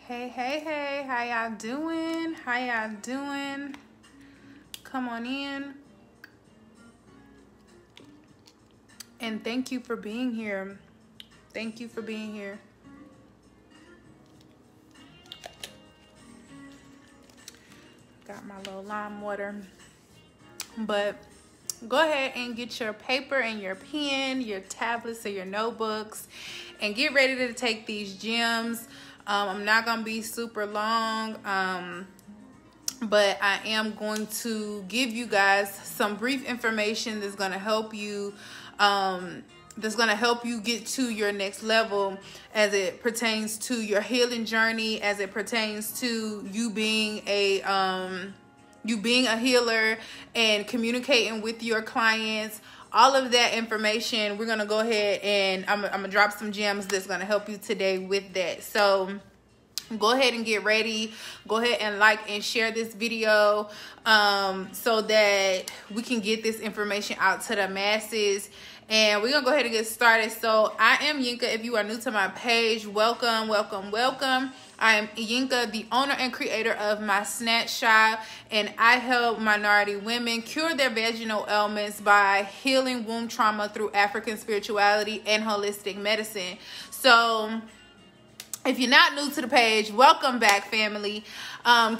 Hey, how y'all doing? Come on in. And thank you for being here. Got my little lime water. But go ahead and get your paper and your pen, your tablets or your notebooks, and get ready to take these gems. I'm not going to be super long, but I am going to give you guys some brief information that's going to help you get to your next level as it pertains to your healing journey, as it pertains to you being a healer and communicating with your clients. All of that information, we're going to go ahead and I'm going to drop some gems that's going to help you today with that. So go ahead and get ready. Go ahead and like and share this video so that we can get this information out to the masses. And we're going to go ahead and get started. So I am Yinka. If you are new to my page, welcome. I am Yinka, the owner and creator of My Snatch Shop, and I help minority women cure their vaginal ailments by healing womb trauma through African spirituality and holistic medicine. So if you're not new to the page, welcome back, family.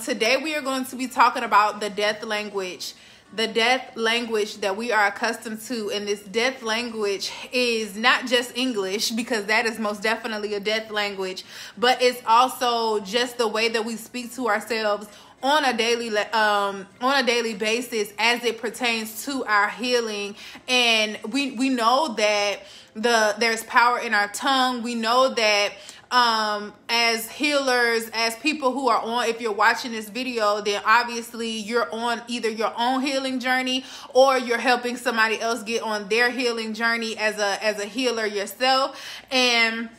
Today we are going to be talking about the death language. The death language that we are accustomed to, and this death language is not just English, because that is most definitely a death language, but it's also just the way that we speak to ourselves on a daily basis as it pertains to our healing. And we know that there's power in our tongue. We know that as healers, as people who are on, if you're watching this video, then obviously you're on either your own healing journey or you're helping somebody else get on their healing journey as a healer yourself. And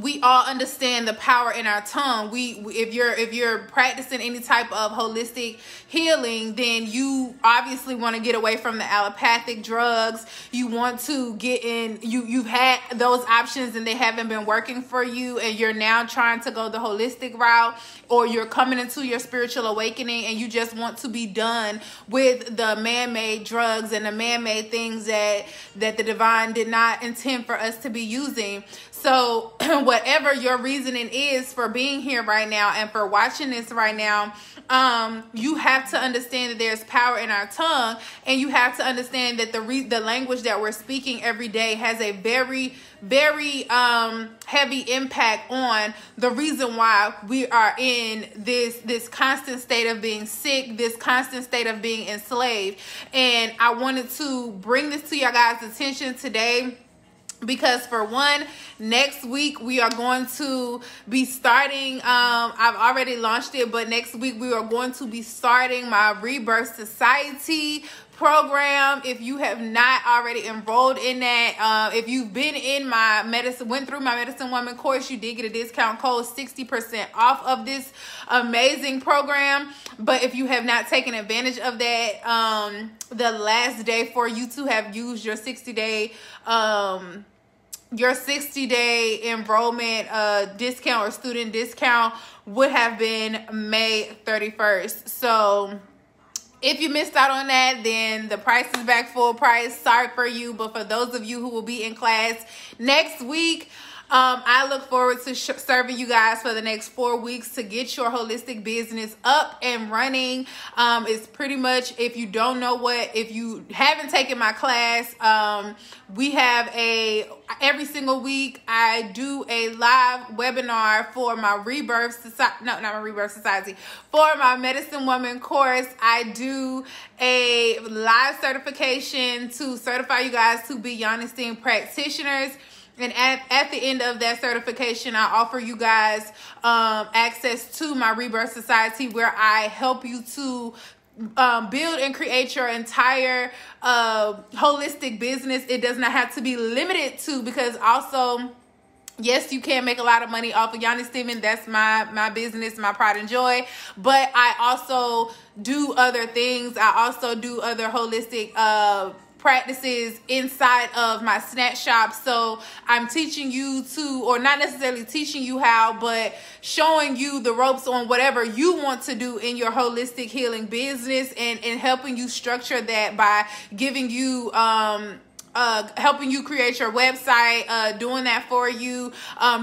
we all understand the power in our tongue. If you're practicing any type of holistic healing, then you obviously want to get away from the allopathic drugs. You want to get in, you've had those options and they haven't been working for you, and you're now trying to go the holistic route, or you're coming into your spiritual awakening and you just want to be done with the man-made drugs and the man-made things that the divine did not intend for us to be using. So whatever your reasoning is for being here right now and for watching this right now, you have to understand that there's power in our tongue, and you have to understand that the language that we're speaking every day has a very, very heavy impact on the reason why we are in this constant state of being sick, this constant state of being enslaved. And I wanted to bring this to your guys' attention today, because for one, next week we are going to be starting, I've already launched it, but next week we are going to be starting my Rebirth Society program. If you have not already enrolled in that, if you've been in went through my Medicine Woman course, you did get a discount code, 60% off of this amazing program. But if you have not taken advantage of that, the last day for you to have used your 60-day enrollment discount or student discount would have been May 31st. So if you missed out on that, then the price is back full price. Sorry for you, but for those of you who will be in class next week, I look forward to serving you guys for the next 4 weeks to get your holistic business up and running. It's pretty much, if you haven't taken my class, we have every single week I do a live webinar for my for my Medicine Woman course. I do a live certification to certify you guys to be Yoni Steam Practitioners. And at the end of that certification, I offer you guys access to my Rebirth Society, where I help you to build and create your entire holistic business. It does not have to be limited to, because also, yes, you can make a lot of money off of Yoni Steaming. That's my business, my pride and joy. But I also do other things. I also do other holistic practices inside of my snatch shop. So I'm teaching you to, or not necessarily teaching you how, but showing you the ropes on whatever you want to do in your holistic healing business, and helping you structure that by giving you helping you create your website, doing that for you,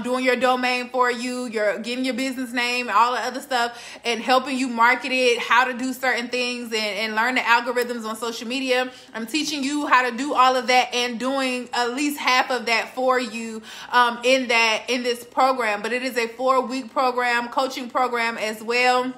doing your domain for you, getting your business name, all the other stuff, and helping you market it, how to do certain things, and learn the algorithms on social media. I'm teaching you how to do all of that and doing at least half of that for you in this program. But it is a 4-week program, coaching program as well.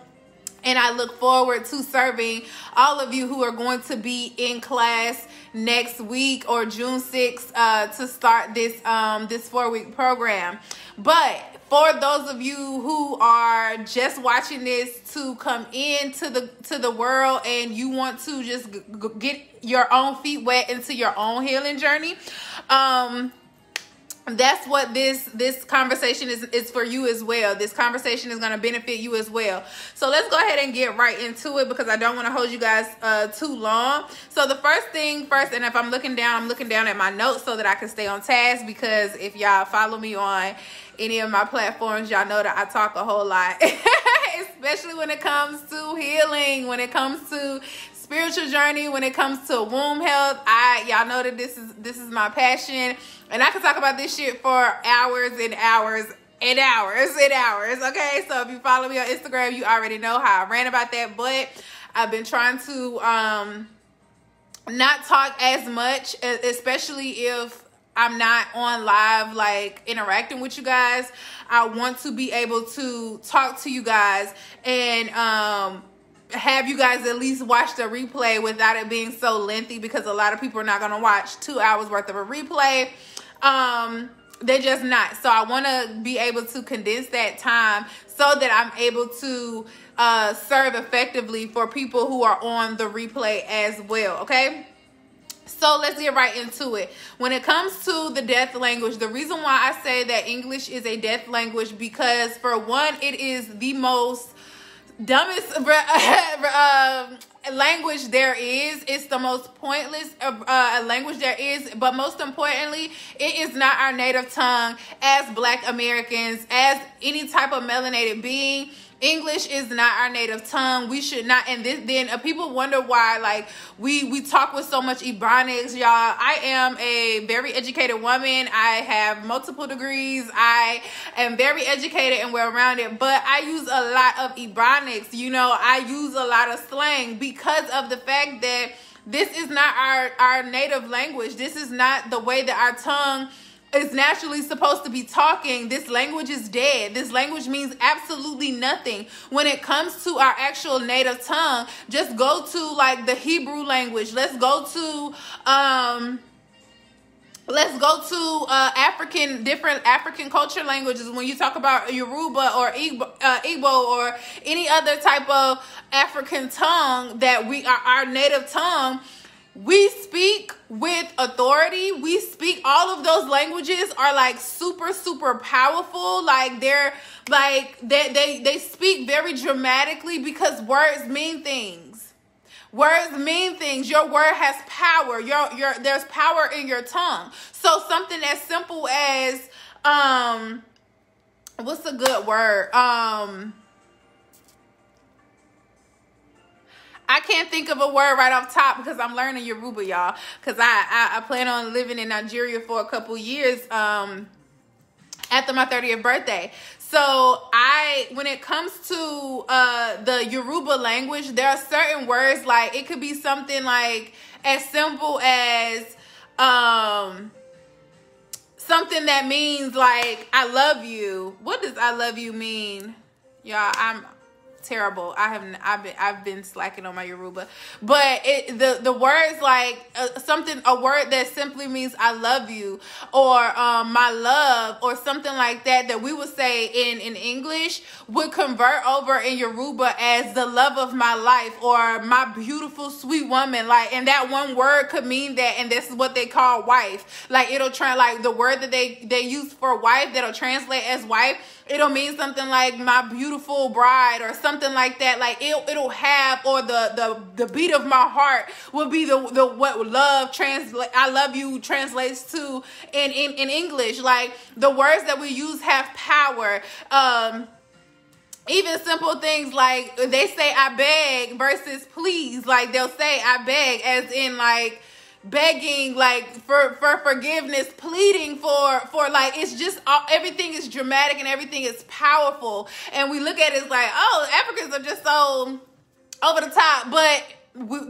And I look forward to serving all of you who are going to be in class next week or June 6th to start this 4-week program. But for those of you who are just watching this to come into the world and you want to just get your own feet wet into your own healing journey, that's what this conversation is for you as well. This conversation is going to benefit you as well. So let's go ahead and get right into it, because I don't want to hold you guys too long. So the first thing first, and if I'm looking down at my notes so that I can stay on task, because if y'all follow me on any of my platforms, y'all know that I talk a whole lot, especially when it comes to healing, when it comes to spiritual journey, when it comes to womb health. Y'all know that this is my passion, and I can talk about this shit for hours and hours and hours and hours. Okay, so if you follow me on Instagram, you already know how I ran about that. But I've been trying to not talk as much, especially if I'm not on live, like interacting with you guys. I want to be able to talk to you guys and have you guys at least watch the replay without it being so lengthy, because a lot of people are not going to watch 2 hours worth of a replay. They're just not. So I want to be able to condense that time so that I'm able to serve effectively for people who are on the replay as well. Okay. So let's get right into it. When it comes to the death language, the reason why I say that English is a death language, because for one, it is the most dumbest language there is. It's the most pointless language there is. But most importantly, it is not our native tongue as Black Americans, as any type of melanated being. English is not our native tongue. We should not. And then people wonder why, like, we talk with so much Ebonics, y'all. I am a very educated woman. I have multiple degrees. I am very educated and well-rounded, but I use a lot of Ebonics. You know, I use a lot of slang because of the fact that this is not our native language. This is not the way that our tongue is naturally supposed to be talking. This language is dead. This language means absolutely nothing. When it comes to our actual native tongue, just go to like the Hebrew language. Let's go to different African culture languages. When you talk about Yoruba or Igbo or any other type of African tongue that we are our native tongue, we speak with authority. We speak, all of those languages are like super, super powerful. Like they're like, they speak very dramatically because words mean things. Words mean things. Your word has power. There's power in your tongue. So something as simple as, what's a good word? I can't think of a word right off top because I'm learning Yoruba, y'all. Because I plan on living in Nigeria for a couple years after my 30th birthday. So when it comes to the Yoruba language, there are certain words, like it could be something like as simple as something that means like I love you. What does I love you mean? Y'all, I'm terrible. I've been slacking on my Yoruba, but the words like a word that simply means I love you, or my love, or something like that we would say in English would convert over in Yoruba as the love of my life, or my beautiful sweet woman. Like, and that one word could mean that, and this is what they call wife. Like it'll like the word that they use for wife that'll translate as wife, it'll mean something like my beautiful bride or something something like that. Like it'll have, or the beat of my heart will be the what love translate. I love you translates to in English. Like the words that we use have power. Even simple things like they say I beg versus please. Like they'll say I beg as in like begging, like for forgiveness, pleading for like, it's just everything is dramatic and everything is powerful. And we look at it as like, oh, Africans are just so over the top, but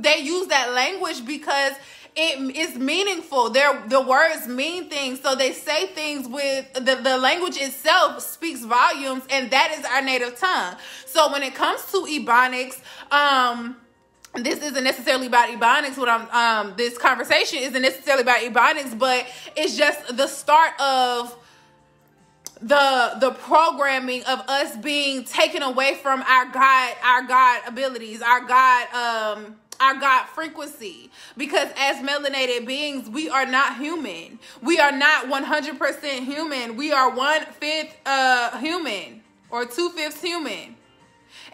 they use that language because it is meaningful. The words mean things, so they say things with the language itself speaks volumes, and that is our native tongue. So when it comes to Ebonics, this isn't necessarily about Ebonics. This conversation isn't necessarily about Ebonics, but it's just the start of the programming of us being taken away from our God abilities, our God frequency. Because as melanated beings, we are not human. We are not 100% human. We are 1/5 human or 2/5 human.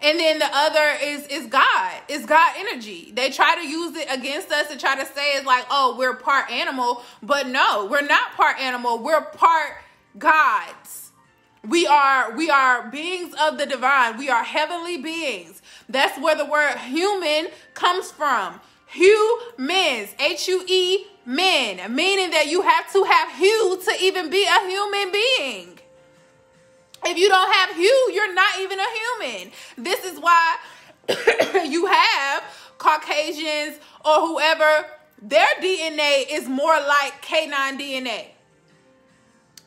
And then the other is God. It's God energy. They try to use it against us and try to say it's like, oh, we're part animal. But no, we're not part animal. We're part gods. We are beings of the divine. We are heavenly beings. That's where the word human comes from. Humans, H-U-E, men, meaning that you have to have hue to even be a human being. If you don't have hue, you're not even a human. This is why you have Caucasians or whoever, their DNA is more like canine DNA.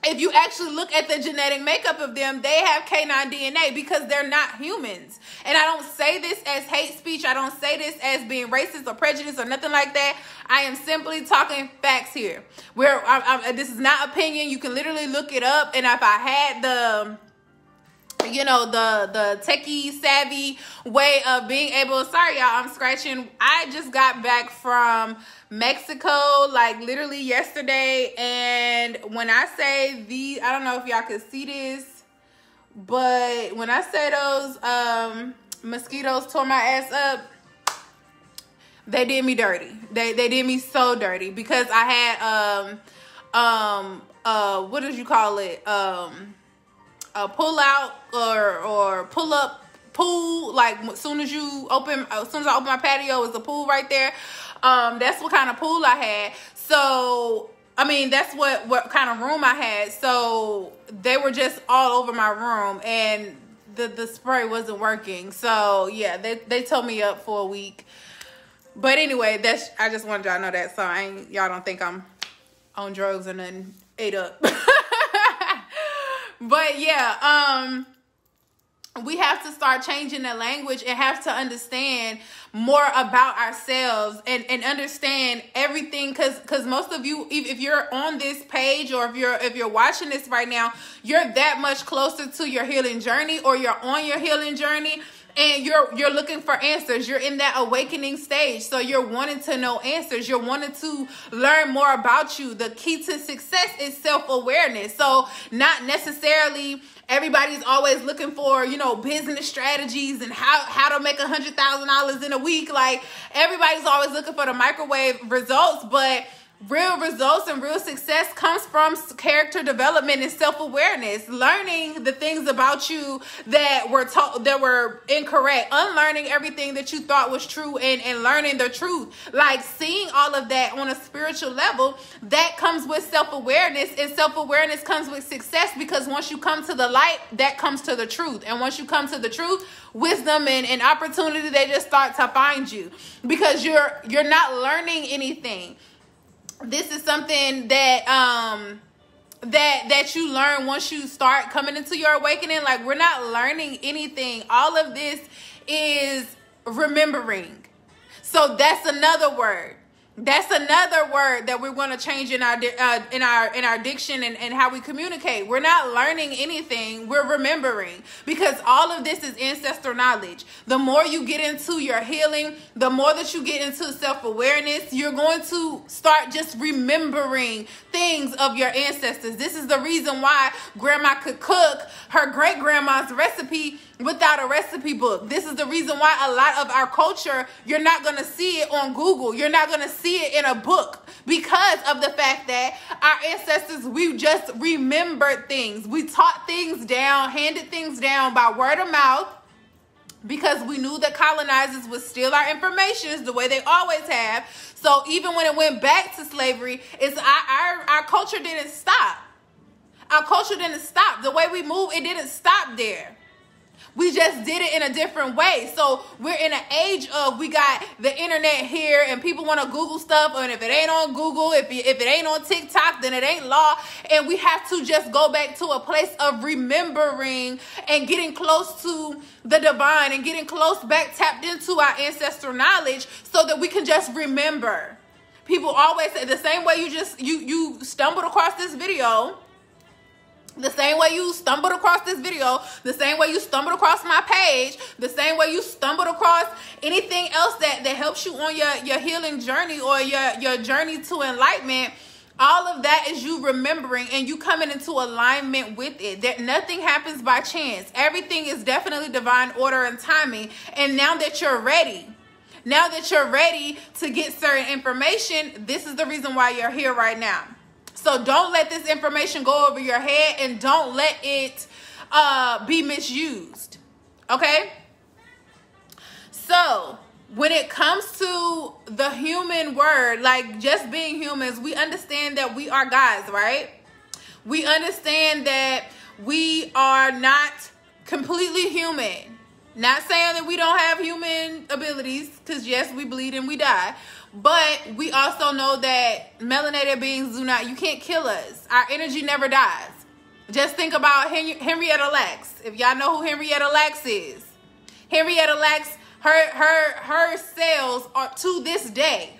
If you actually look at the genetic makeup of them, they have canine DNA because they're not humans. And I don't say this as hate speech. I don't say this as being racist or prejudiced or nothing like that. I am simply talking facts here. This is not opinion. You can literally look it up. And if I had the techie savvy way of being able, sorry y'all, I'm scratching. I just got back from Mexico, like literally yesterday. And when I say I don't know if y'all could see this, but when I say those mosquitoes tore my ass up, they did me dirty. They did me so dirty because I had what did you call it? A pull out or pull up pool. Like as soon as I open my patio, it's a pool right there. That's what kind of pool I had. So I mean, that's what kind of room I had. So they were just all over my room, and the spray wasn't working. So yeah, they told me up for a week. But anyway, I just wanted y'all to know that, so y'all don't think I'm on drugs and then ate up. But yeah, we have to start changing the language and have to understand more about ourselves and understand everything. Cause most of you, if you're on this page or if you're watching this right now, you're that much closer to your healing journey, or you're on your healing journey. And you're looking for answers. You're in that awakening stage. So you're wanting to know answers. You're wanting to learn more about you. The key to success is self-awareness. So not necessarily everybody's always looking for, business strategies and how to make $100,000 in a week. Like everybody's always looking for the microwave results, but real results and real success comes from character development and self-awareness, learning the things about you that were incorrect, unlearning everything that you thought was true, and learning the truth. Like seeing all of that on a spiritual level, that comes with self-awareness, and self-awareness comes with success, because once you come to the light, that comes to the truth. And once you come to the truth, wisdom and opportunity, they just start to find you, because you're not learning anything. This is something that that you learn once you start coming into your awakening. Like we're not learning anything. All of this is remembering. So that's another word. That's another word that we're going to change in our diction and how we communicate. We're not learning anything. We're remembering, because all of this is ancestral knowledge. The more you get into your healing, the more that you get into self-awareness, you're going to start just remembering things of your ancestors. This is the reason why grandma could cook her great-grandma's recipe without a recipe book. This is the reason why a lot of our culture, you're not going to see it on Google. You're not going to see it in a book, because of the fact that our ancestors, we just remembered things. We taught things down, handed things down by word of mouth, because we knew that colonizers would steal our information the way they always have. So even when it went back to slavery, our culture didn't stop. Our culture didn't stop. The way we move, it didn't stop there. We just did it in a different way. So we're in an age of, we got the internet here and people want to Google stuff. And if it ain't on Google, if it ain't on TikTok, then it ain't law. And we have to just go back to a place of remembering and getting close to the divine and getting close back, tapped into our ancestral knowledge, so that we can just remember. People always say, the same way you stumbled across this video, the same way you stumbled across this video, the same way you stumbled across my page, the same way you stumbled across anything else that helps you on your healing journey or your journey to enlightenment, all of that is you remembering and you coming into alignment with it. That nothing happens by chance. Everything is definitely divine order and timing. And now that you're ready to get certain information, this is the reason why you're here right now. So don't let this information go over your head, and don't let it be misused. Okay? So when it comes to the human word, like just being humans, we understand that we are gods, right? We understand that we are not completely human. Not saying that we don't have human abilities, because yes, we bleed and we die. But we also know that melanated beings you can't kill us. Our energy never dies. Just think about Henrietta Lacks. If y'all know who Henrietta Lacks is. Henrietta Lacks, her cells are to this day,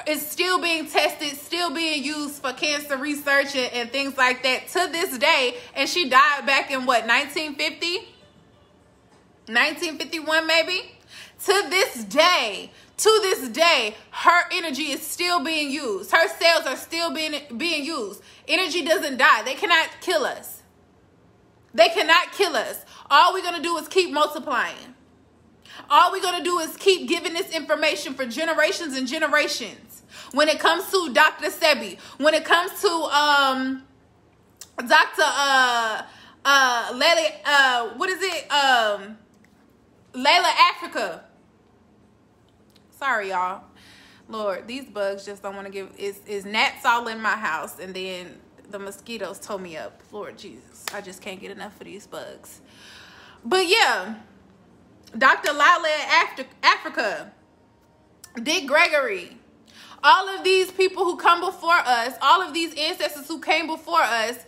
is still being tested, still being used for cancer research and things like that to this day. And she died back in what, 1950? 1951 maybe? To this day, her energy is still being used. Her cells are still being used. Energy doesn't die. They cannot kill us. They cannot kill us. All we're going to do is keep multiplying. All we're going to do is keep giving this information for generations and generations. When it comes to Dr. Sebi, when it comes to Dr. Layla Africa. Sorry, y'all. Lord, these bugs just don't want to give. Is gnats all in my house, and then the mosquitoes tore me up. Lord Jesus, I just can't get enough of these bugs. But yeah, Dr. Layla Africa, Dick Gregory, all of these people who come before us, all of these ancestors who came before us,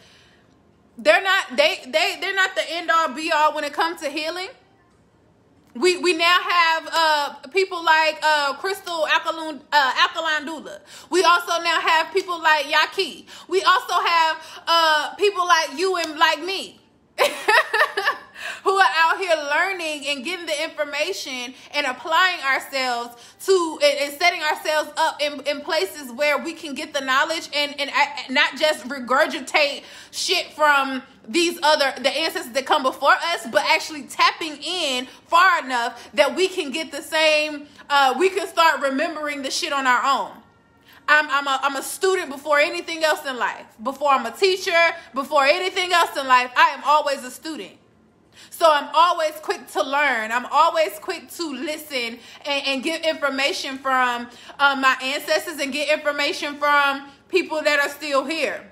they're not the end all be all when it comes to healing. We now have people like Crystal Alkaline Dula. We also now have people like Yaki. We also have people like you and like me who are out here learning and getting the information and applying ourselves to and setting ourselves up in places where we can get the knowledge and not just regurgitate shit from the ancestors that come before us, but actually tapping in far enough that we can get the same, we can start remembering the shit on our own. I'm a student before anything else in life. Before I'm a teacher, before anything else in life, I am always a student. So I'm always quick to learn. I'm always quick to listen and get information from my ancestors and get information from people that are still here.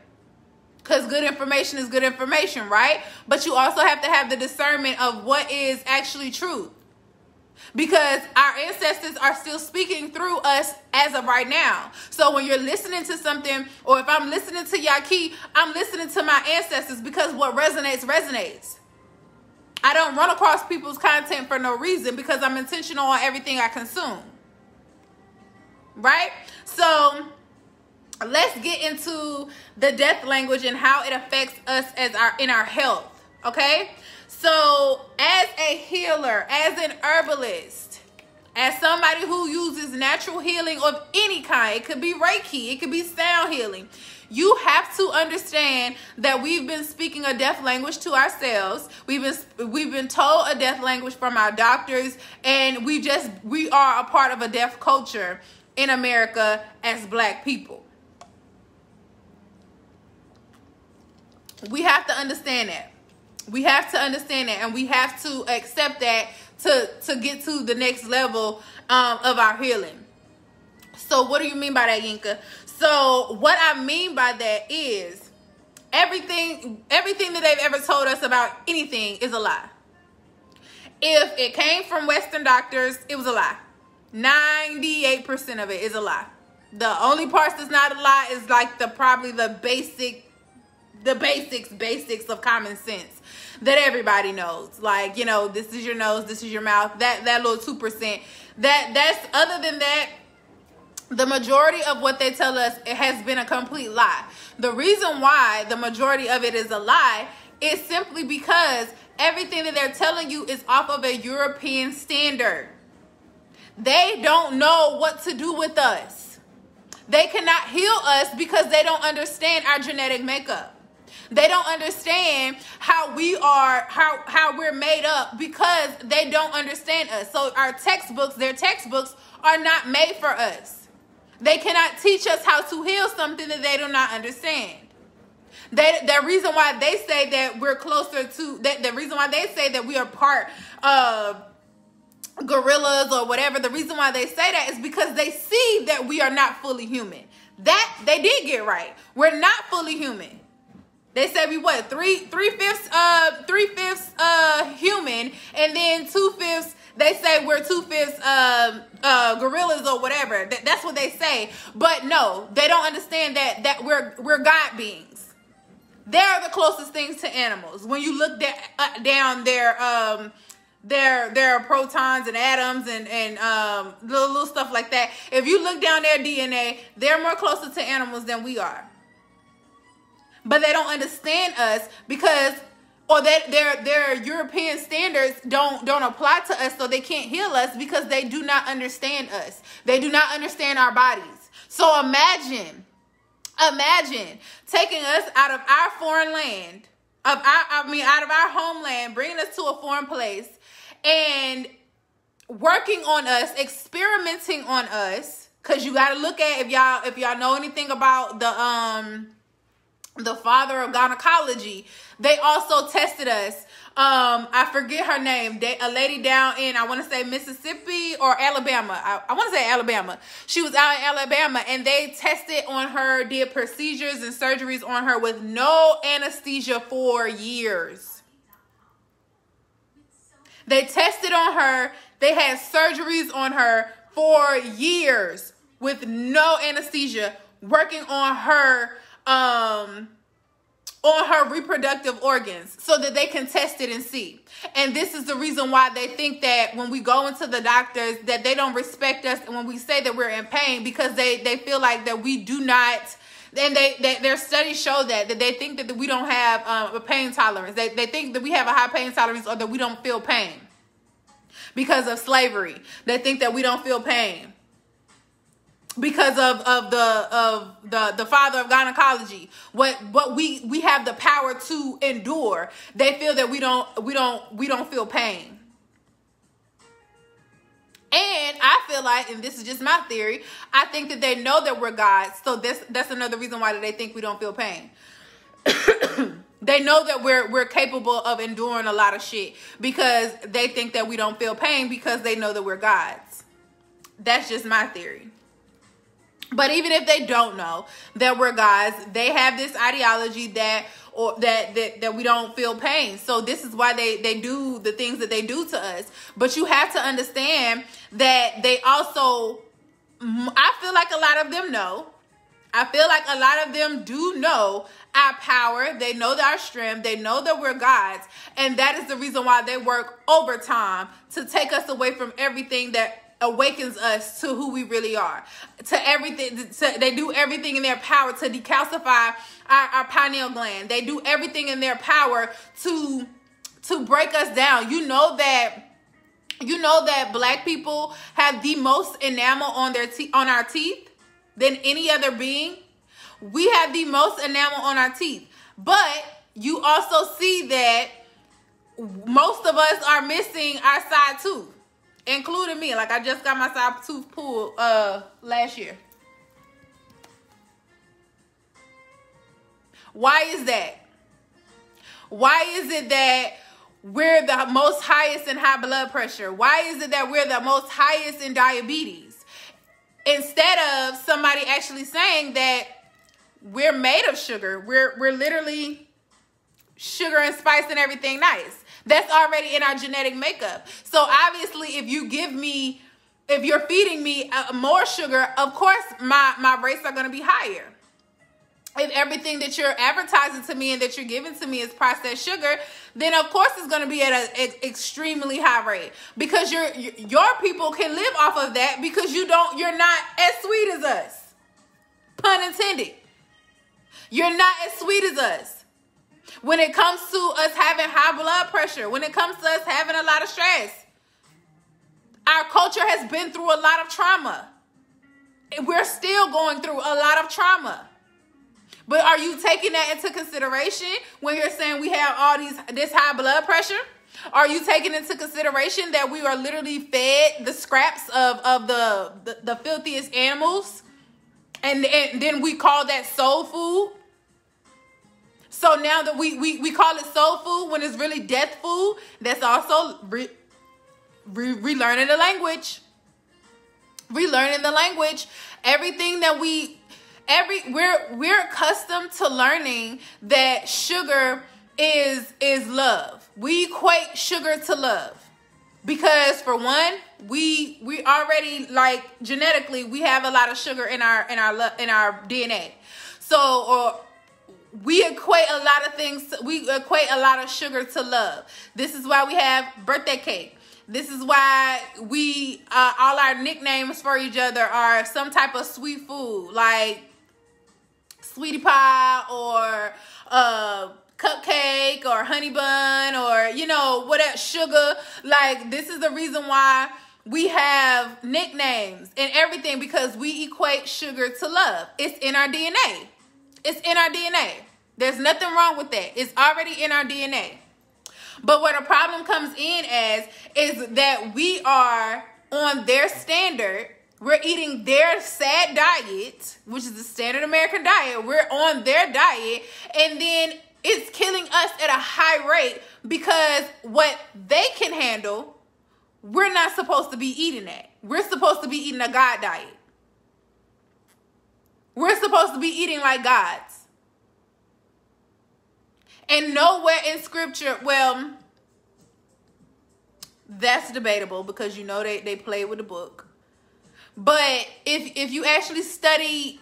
Because good information is good information, right? But you also have to have the discernment of what is actually truth. Because our ancestors are still speaking through us as of right now. So when you're listening to something, or if I'm listening to Yaki, I'm listening to my ancestors, because what resonates, resonates. I don't run across people's content for no reason, because I'm intentional on everything I consume. Right? So let's get into the death language and how it affects us in our health. Okay? So as a healer, as an herbalist, as somebody who uses natural healing of any kind, it could be Reiki, it could be sound healing, you have to understand that we've been speaking a death language to ourselves. We've been told a death language from our doctors, and we are a part of a death culture in America as Black people. We have to understand that. We have to understand that, and we have to accept that to get to the next level of our healing. So what do you mean by that, Yinka? So what I mean by that is everything that they've ever told us about anything is a lie. If it came from Western doctors, it was a lie. 98% of it is a lie. The only parts that's not a lie is like probably the basics of common sense that everybody knows. Like, you know, this is your nose, this is your mouth, that little 2%. That's other than that, the majority of what they tell us, it has been a complete lie. The reason why the majority of it is a lie is simply because everything that they're telling you is off of a European standard. They don't know what to do with us. They cannot heal us because they don't understand our genetic makeup. They don't understand how we are, how we're made up, because they don't understand us. So their textbooks are not made for us. They cannot teach us how to heal something that they do not understand. The reason why they say that we're closer to, the reason why they say that we are part of gorillas or whatever, the reason why they say that is because they see that we are not fully human. That they did get right. We're not fully human. They said we what, three-fifths human, and then 2/5. They say we're 2/5 gorillas or whatever. That's what they say. But no, they don't understand that we're God beings. They're the closest things to animals. When you look down their protons and atoms and little stuff like that, if you look down their DNA, they're more closer to animals than we are. But they don't understand us because, or their European standards don't apply to us, so they can't heal us because they do not understand us. They do not understand our bodies. So imagine taking us out of our foreign land, out of our homeland, bringing us to a foreign place, and working on us, experimenting on us. Because you got to look at, if y'all know anything about the father of gynecology, they also tested us. I forget her name. A lady down in, I want to say Mississippi or Alabama. I want to say Alabama. She was out in Alabama, and they tested on her, did procedures and surgeries on her with no anesthesia for years. They tested on her. They had surgeries on her for years with no anesthesia, working on her reproductive organs so that they can test it and see. And this is the reason why they think that when we go into the doctors that they don't respect us, and when we say that we're in pain, because they feel like that we do not, and their studies show that they think that we don't have a pain tolerance. They think that we have a high pain tolerance, or that we don't feel pain because of slavery. They think that we don't feel pain because of the father of gynecology, what we have the power to endure. They feel that we don't feel pain. And I feel like, and this is just my theory, I think that they know that we're gods, so that's another reason why they think we don't feel pain. They know that we're capable of enduring a lot of shit because they think that we don't feel pain because they know that we're gods. That's just my theory. But even if they don't know that we're gods, they have this ideology that we don't feel pain. So this is why they do the things that they do to us. But you have to understand that they also, I feel like a lot of them know. I feel like a lot of them do know our power. They know our strength. They know that we're gods. And that is the reason why they work overtime to take us away from everything that awakens us to who we really are, to everything. They do everything in their power to decalcify our pineal gland. They do everything in their power to break us down. You know that You know that black people have the most enamel on on our teeth than any other being. We have the most enamel on our teeth. But you also see that most of us are missing our side tooth, including me. Like, I just got my side tooth pulled last year. Why is that? Why is it that we're the most highest in high blood pressure? Why is it that we're the most highest in diabetes? Instead of somebody actually saying that we're made of sugar. We're literally sugar and spice and everything nice. That's already in our genetic makeup. So obviously, if you're feeding me more sugar, of course my rates are going to be higher. If everything that you're advertising to me and that you're giving to me is processed sugar, then of course it's going to be at an extremely high rate, because your people can live off of that, because you're not as sweet as us. Pun intended. You're not as sweet as us. When it comes to us having high blood pressure, when it comes to us having a lot of stress, our culture has been through a lot of trauma. We're still going through a lot of trauma. But are you taking that into consideration when you're saying we have this high blood pressure? Are you taking into consideration that we are literally fed the scraps of the filthiest animals? And then we call that soul food? So now that we call it soul food when it's really death food, that's also relearning the language. Relearning the language. Everything that we're accustomed to learning that sugar is love. We equate sugar to love. Because for one, we already, like, genetically, we have a lot of sugar in our DNA. So we equate a lot of things. We equate a lot of sugar to love. This is why we have birthday cake. This is why we all our nicknames for each other are some type of sweet food, like sweetie pie or cupcake or honey bun or, whatever, sugar. Like, this is the reason why we have nicknames and everything, because we equate sugar to love. It's in our DNA. It's in our DNA. There's nothing wrong with that. It's already in our DNA. But where the problem comes in is that we are on their standard. We're eating their sad diet, which is the standard American diet. We're on their diet, and then it's killing us at a high rate, because what they can handle, we're not supposed to be eating that. We're supposed to be eating a God diet. We're supposed to be eating like gods. And nowhere in scripture, well, that's debatable, because they play with the book. But if you actually study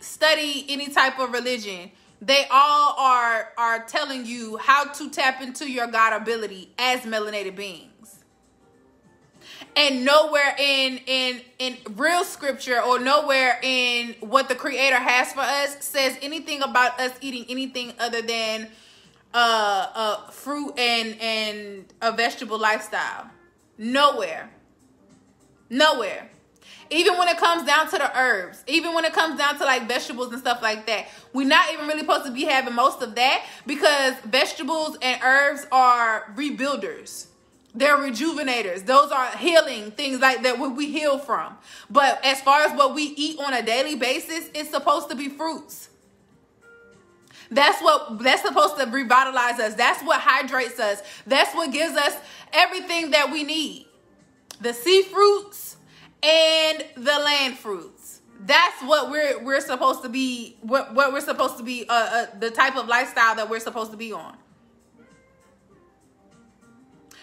any type of religion, they all are telling you how to tap into your God ability as melanated beings. And nowhere in real scripture, or nowhere in what the Creator has for us, says anything about us eating anything other than fruit and a vegetable lifestyle. Nowhere. Even when it comes down to the herbs, even when it comes down to like vegetables and stuff like that, we're not even really supposed to be having most of that, because vegetables and herbs are rebuilders. They're rejuvenators. Those are healing things like that, what we heal from. But as far as what we eat on a daily basis, it's supposed to be fruits. That's supposed to revitalize us. That's what hydrates us. That's what gives us everything that we need. The sea fruits and the land fruits. That's what we're supposed to be. What we're supposed to be. The type of lifestyle that we're supposed to be on.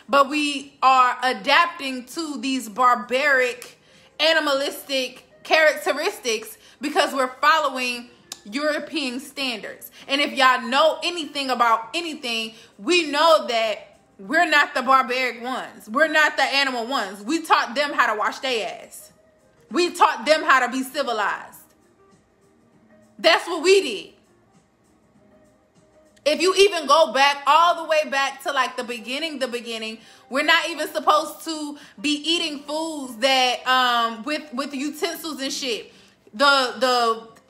But we are adapting to these barbaric, animalistic characteristics because we're following European standards. And if y'all know anything about anything, we know that we're not the barbaric ones. We're not the animal ones. We taught them how to wash their ass. We taught them how to be civilized. That's what we did. If you even go back all the way back to like the beginning, we're not even supposed to be eating foods that with utensils and shit.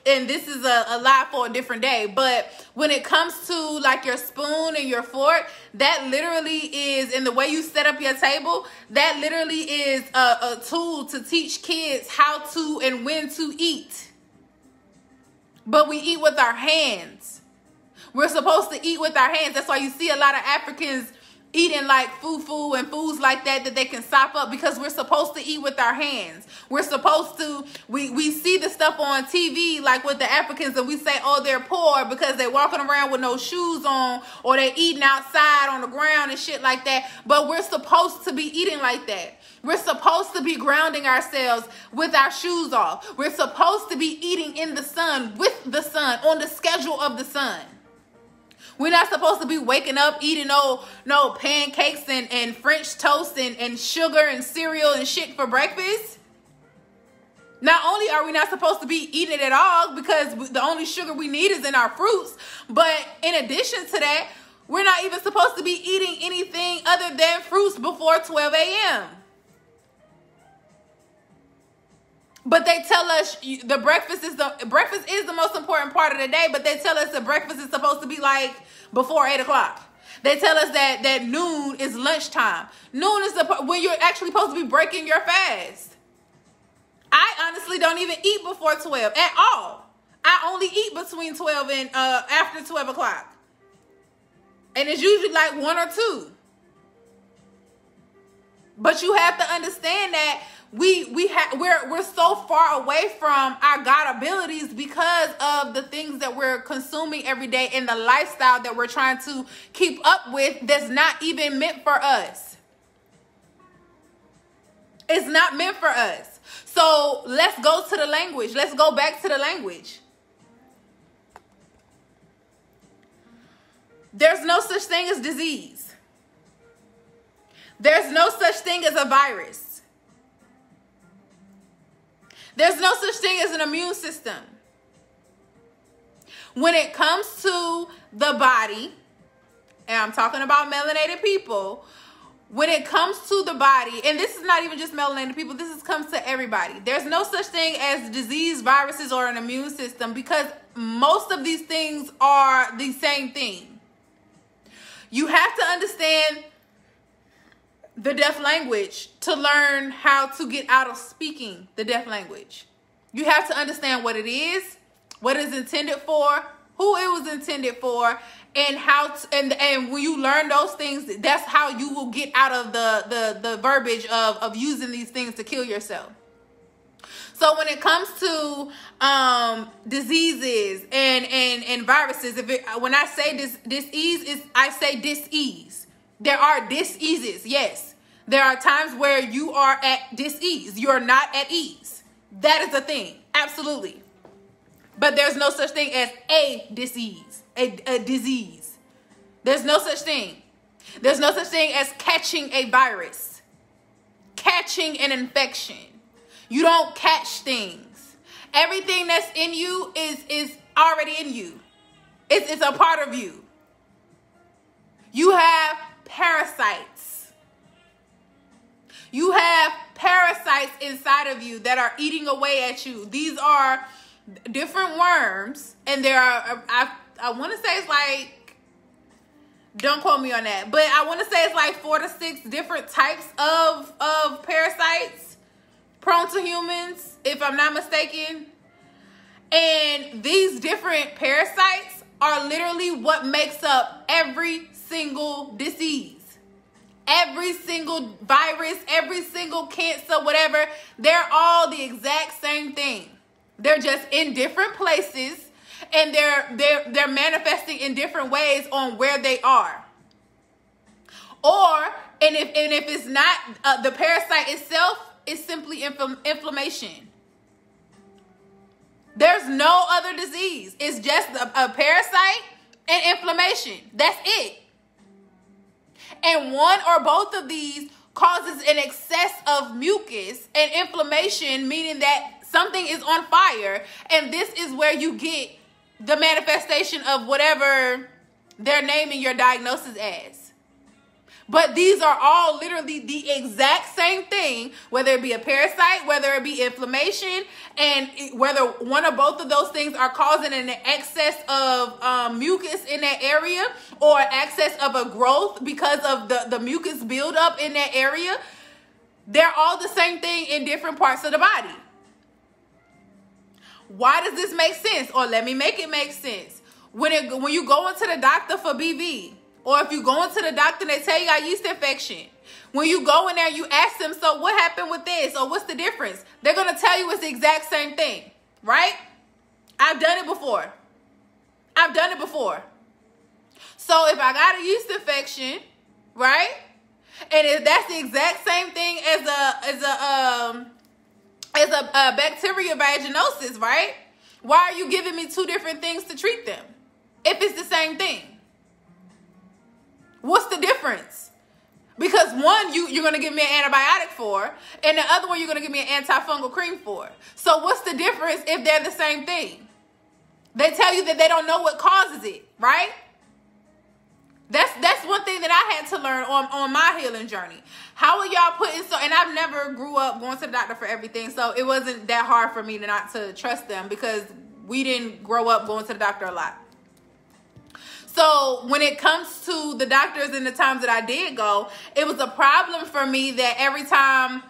And this is a lie for a different day, but when it comes to like your spoon and your fork, that literally is, and the way you set up your table, that literally is a tool to teach kids how to and when to eat. But we eat with our hands. We're supposed to eat with our hands. That's why you see a lot of Africans eating like fufu and foods like that they can sop up, because we're supposed to eat with our hands. We're supposed to, we see the stuff on TV like with the Africans, and we say, oh, they're poor because they're walking around with no shoes on, or they're eating outside on the ground and shit like that. But we're supposed to be eating like that. We're supposed to be grounding ourselves with our shoes off. We're supposed to be eating in the sun, with the sun, on the schedule of the sun. We're not supposed to be waking up eating no pancakes and French toast and sugar and cereal and shit for breakfast. Not only are we not supposed to be eating it at all, because the only sugar we need is in our fruits, but in addition to that, we're not even supposed to be eating anything other than fruits before 12 a.m. But they tell us the breakfast is the most important part of the day, but they tell us that breakfast is supposed to be like before 8 o'clock. They tell us that noon is lunchtime. Noon is when you're actually supposed to be breaking your fast. I honestly don't even eat before 12 at all. I only eat between 12 and after 12 o'clock. And it's usually like 1 or 2. But you have to understand that we're so far away from our God abilities because of the things that we're consuming every day and the lifestyle that we're trying to keep up with that's not even meant for us. It's not meant for us. So let's go to the language. Let's go back to the language. There's no such thing as disease. There's no such thing as a virus. There's no such thing as an immune system. When it comes to the body, and I'm talking about melanated people, when it comes to the body, and this is not even just melanated people, comes to everybody. There's no such thing as disease, viruses, or an immune system, because most of these things are the same thing. You have to understand the deaf language to learn how to get out of speaking the deaf language. You have to understand what it is, what it's intended for, who it was intended for, and how to, and when you learn those things, that's how you will get out of the verbiage of using these things to kill yourself. So when it comes to diseases and viruses, when I say dis-ease, I say dis-ease. There are dis-eases, yes. There are times where you are at dis-ease. You're not at ease. That is a thing, absolutely. But there's no such thing as a disease, a disease. There's no such thing. There's no such thing as catching a virus, catching an infection. You don't catch things. Everything that's in you is already in you. It's a part of you. You have parasites. You have parasites inside of you that are eating away at you. These are different worms, and there are, I want to say it's like, don't quote me on that, but I want to say it's like 4 to 6 different types of parasites prone to humans, if I'm not mistaken. And these different parasites are literally what makes up every single disease. Every single virus, every single cancer, whatever, they're all the exact same thing. They're just in different places, and they're manifesting in different ways on where they are. And if it's not the parasite itself, it's simply inflammation. There's no other disease. It's just a parasite and inflammation. That's it. And one or both of these causes an excess of mucus and inflammation, meaning that something is on fire. And this is where you get the manifestation of whatever they're naming your diagnosis as. But these are all literally the exact same thing, whether it be a parasite, whether it be inflammation, and whether one or both of those things are causing an excess of mucus in that area, or excess of a growth because of the mucus buildup in that area. They're all the same thing in different parts of the body. Why does this make sense? Or let me make it make sense. When you go into the doctor for BV, or if you go into the doctor and they tell you got yeast infection, when you go in there, you ask them, so what happened with this? Or what's the difference? They're going to tell you it's the exact same thing, right? I've done it before. So if I got a yeast infection, right? And if that's the exact same thing as a bacteria vaginosis, right? Why are you giving me two different things to treat them if it's the same thing? What's the difference? Because one, you're going to give me an antibiotic for, and the other one you're going to give me an antifungal cream for. So what's the difference if they're the same thing? They tell you that they don't know what causes it, right? That's one thing that I had to learn on my healing journey. How are y'all putting and I've never grew up going to the doctor for everything, so it wasn't that hard for me not to trust them because we didn't grow up going to the doctor a lot. So when it comes to the doctors and the times that I did go, it was a problem for me that every time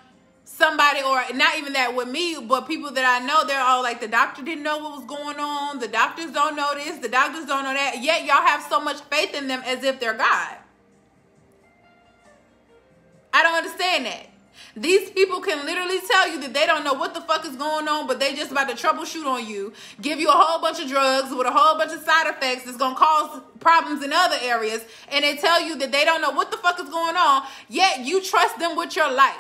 somebody, or not even that with me, but people that I know, they're all like, the doctor didn't know what was going on. The doctors don't know this. The doctors don't know that. Yet y'all have so much faith in them as if they're God. I don't understand that. These people can literally tell you that they don't know what the fuck is going on, but they just about to troubleshoot on you, give you a whole bunch of drugs with a whole bunch of side effects that's going to cause problems in other areas, and they tell you that they don't know what the fuck is going on, yet you trust them with your life.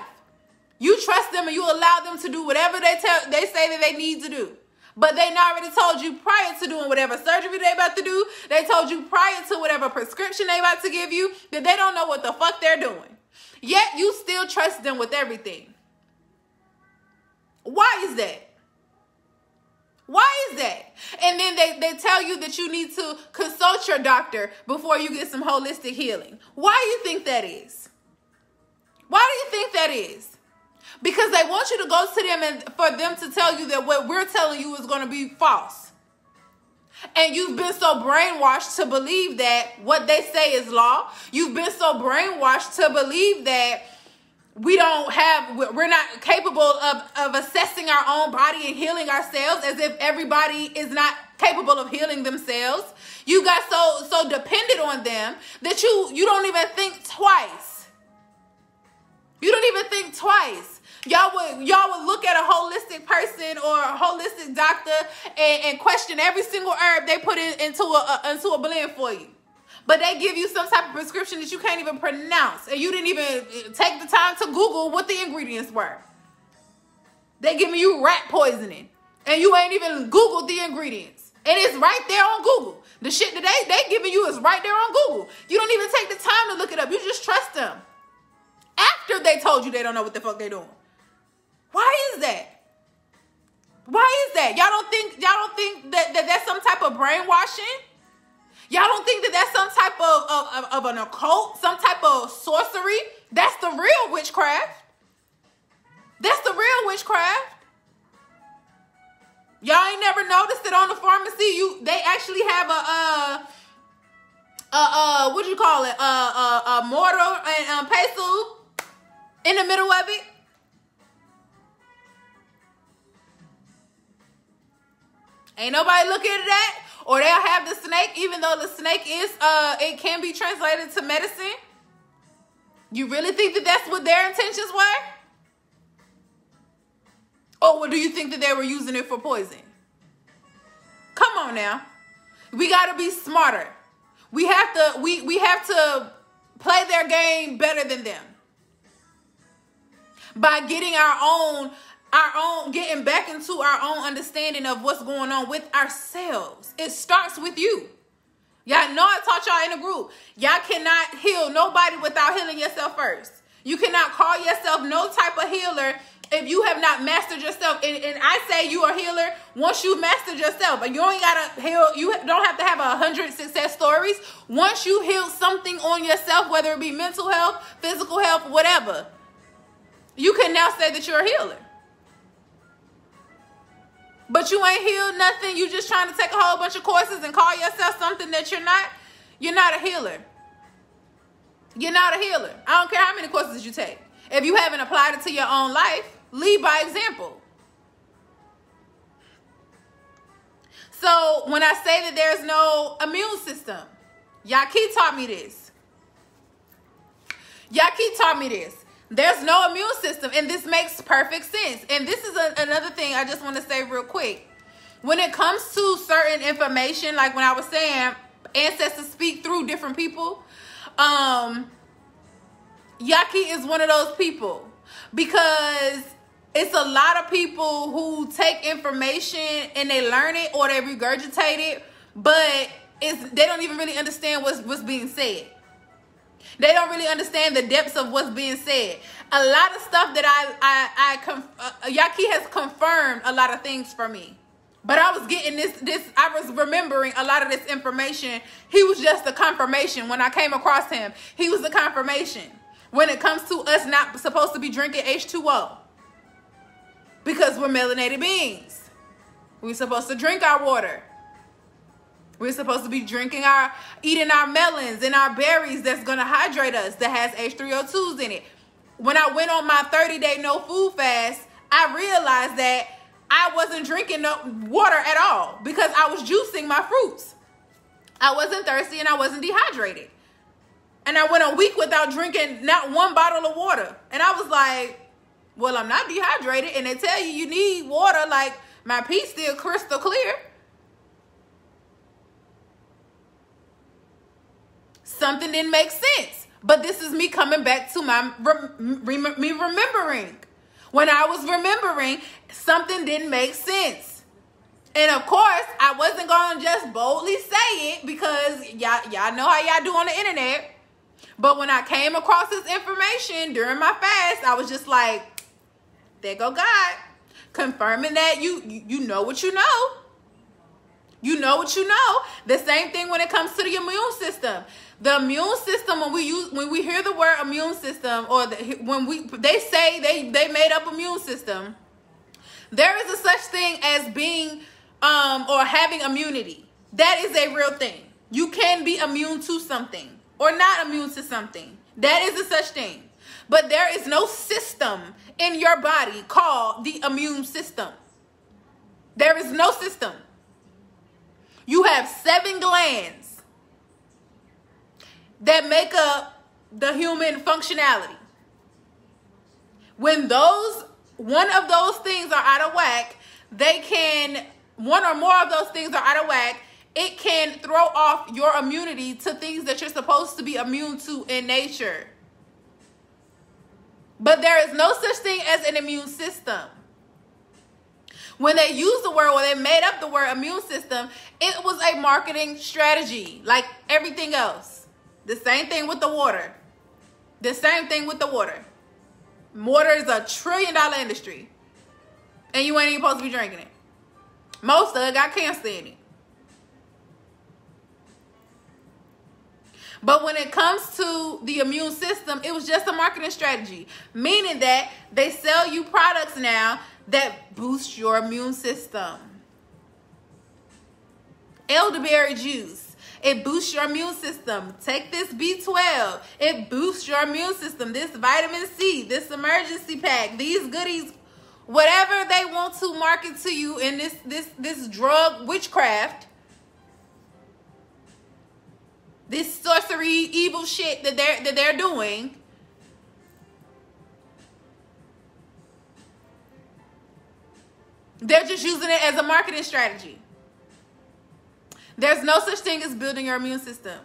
You trust them and you allow them to do whatever they say that they need to do. But they already told you prior to doing whatever surgery they about to do, they told you prior to whatever prescription they about to give you, that they don't know what the fuck they're doing. Yet you still trust them with everything. Why is that? Why is that? And then they tell you that you need to consult your doctor before you get some holistic healing. Why do you think that is? Why do you think that is? Because they want you to go to them and for them to tell you that what we're telling you is going to be false. And you've been so brainwashed to believe that what they say is law. You've been so brainwashed to believe that we're not capable of assessing our own body and healing ourselves, as if everybody is not capable of healing themselves. You got so dependent on them that you don't even think twice. You don't even think twice. Y'all would look at a holistic person or a holistic doctor and question every single herb they put into a blend for you. But they give you some type of prescription that you can't even pronounce. And you didn't even take the time to Google what the ingredients were. They giving you rat poisoning. And you ain't even Googled the ingredients. And it's right there on Google. The shit that they giving you is right there on Google. You don't even take the time to look it up. You just trust them. After they told you they don't know what the fuck they're doing. Why is that? Why is that? Y'all don't think that that's some type of brainwashing? Y'all don't think that that's some type of an occult, some type of sorcery? That's the real witchcraft. That's the real witchcraft. Y'all ain't never noticed that on the pharmacy, they actually have what do you call it? A mortar and pestle in the middle of it. Ain't nobody looking at that. Or they'll have the snake, even though the snake is, it can be translated to medicine. You really think that that's what their intentions were? Or do you think that they were using it for poison? Come on now. We got to be smarter. We have to play their game better than them. By getting getting back into our own understanding of what's going on with ourselves. It starts with you. Y'all know I taught y'all in the group. Y'all cannot heal nobody without healing yourself first. You cannot call yourself no type of healer if you have not mastered yourself, and I say you are a healer once you've mastered yourself, and you only gotta heal, you don't have to have 100 success stories. Once you heal something on yourself, whether it be mental health, physical health, whatever, you can now say that you're a healer. But you ain't healed nothing. You just trying to take a whole bunch of courses and call yourself something that you're not. You're not a healer. You're not a healer. I don't care how many courses you take. If you haven't applied it to your own life, lead by example. So when I say that there's no immune system, Yaki taught me this. Yaki taught me this. There's no immune system, and this makes perfect sense. And this is another thing I just want to say real quick. When it comes to certain information, like when I was saying, ancestors speak through different people. Yaki is one of those people, because it's a lot of people who take information and they learn it or they regurgitate it, but they don't even really understand what's being said. They don't really understand the depths of what's being said. A lot of stuff that Yaki has confirmed a lot of things for me. But I was getting I was remembering a lot of this information. He was just a confirmation when I came across him. He was a confirmation when it comes to us not supposed to be drinking H2O. Because we're melanated beings. We're supposed to drink our water. We're supposed to be eating our melons and our berries that's going to hydrate us, that has H3O2s in it. When I went on my 30-day no food fast, I realized that I wasn't drinking no water at all because I was juicing my fruits. I wasn't thirsty and I wasn't dehydrated. And I went a week without drinking not one bottle of water. And I was like, well, I'm not dehydrated. And they tell you need water, like my pee still crystal clear. Something didn't make sense. But this is me coming back to me remembering. When I was remembering, something didn't make sense. And of course, I wasn't going to just boldly say it because y'all know how y'all do on the internet. But when I came across this information during my fast, I was just like, there go God. Confirming that you know what you know. You know what you know. The same thing when it comes to the immune system. The immune system, when we hear the word immune system, or they say they made up immune system, there is a such thing as being or having immunity. That is a real thing. You can be immune to something or not immune to something. That is a such thing. But there is no system in your body called the immune system. There is no system. You have 7 glands that make up the human functionality. When one of those things are out of whack, one or more of those things are out of whack, it can throw off your immunity to things that you're supposed to be immune to in nature. But there is no such thing as an immune system. When they used the word, or they made up the word immune system, it was a marketing strategy, like everything else. The same thing with the water. The same thing with the water. Water is a $1 trillion industry. And you ain't even supposed to be drinking it. Most of it got cancer in it. But when it comes to the immune system, it was just a marketing strategy. Meaning that they sell you products now that boost your immune system. Elderberry juice. It boosts your immune system. Take this B12. It boosts your immune system. This vitamin C, this emergency pack, these goodies, whatever they want to market to you in this drug witchcraft, this sorcery evil shit that they're doing. They're just using it as a marketing strategy. There's no such thing as building your immune system.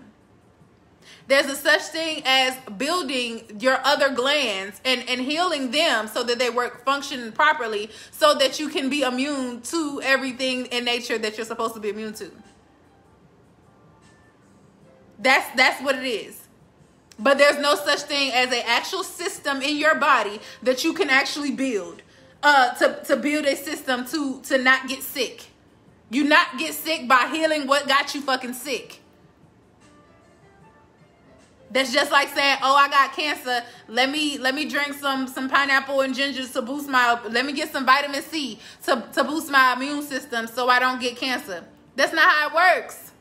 There's a such thing as building your other glands and healing them so that they function properly, so that you can be immune to everything in nature that you're supposed to be immune to. That's what it is. But there's no such thing as an actual system in your body that you can actually build. to build a system to not get sick. You not get sick by healing what got you fucking sick. That's just like saying, oh, I got cancer. Let me drink some pineapple and ginger to boost let me get some vitamin C to boost my immune system so I don't get cancer. That's not how it works.